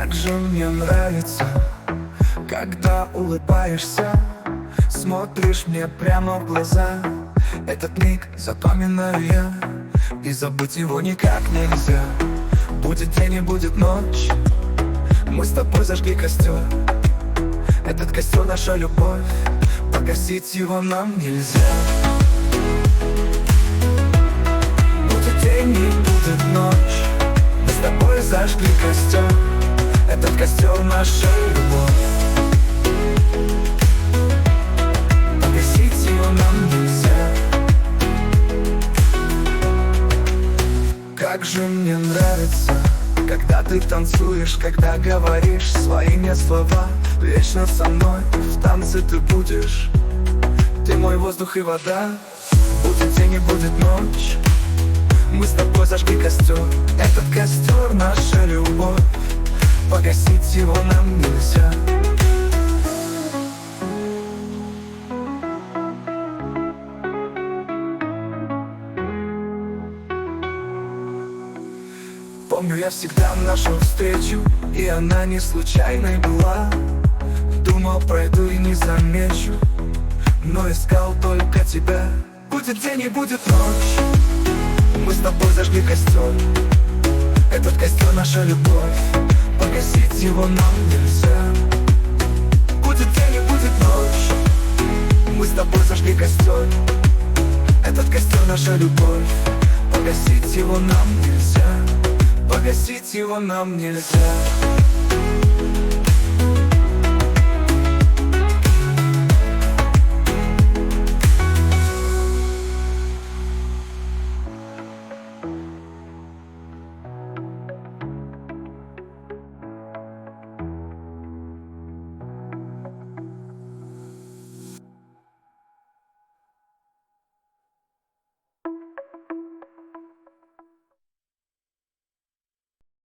Как же мне нравится, когда улыбаешься, смотришь мне прямо в глаза. Этот миг запоминаю я, и забыть его никак нельзя. Будет день и будет ночь, мы с тобой зажгли костер. Этот костер — наша любовь, погасить его нам нельзя. Будет день и будет ночь, мы с тобой зажгли костер. Этот костер — наша любовь, погасить его нам нельзя. Как же мне нравится, когда ты танцуешь, когда говоришь свои мне слова. Вечно со мной в танце ты будешь, ты мой воздух и вода. Будет день и будет ночь, мы с тобой зажгли костер. Этот костер — наша любовь, погасить его нам нельзя. Помню я всегда нашу встречу, и она не случайной была. Думал, пройду и не замечу, но искал только тебя. Будет день и будет ночь, мы с тобой зажгли костер. Этот костер — наша любовь, погасить его нам нельзя. Будет день и будет ночь, мы с тобой зажгли костер. Этот костер — наша любовь, погасить его нам нельзя. Погасить его нам нельзя.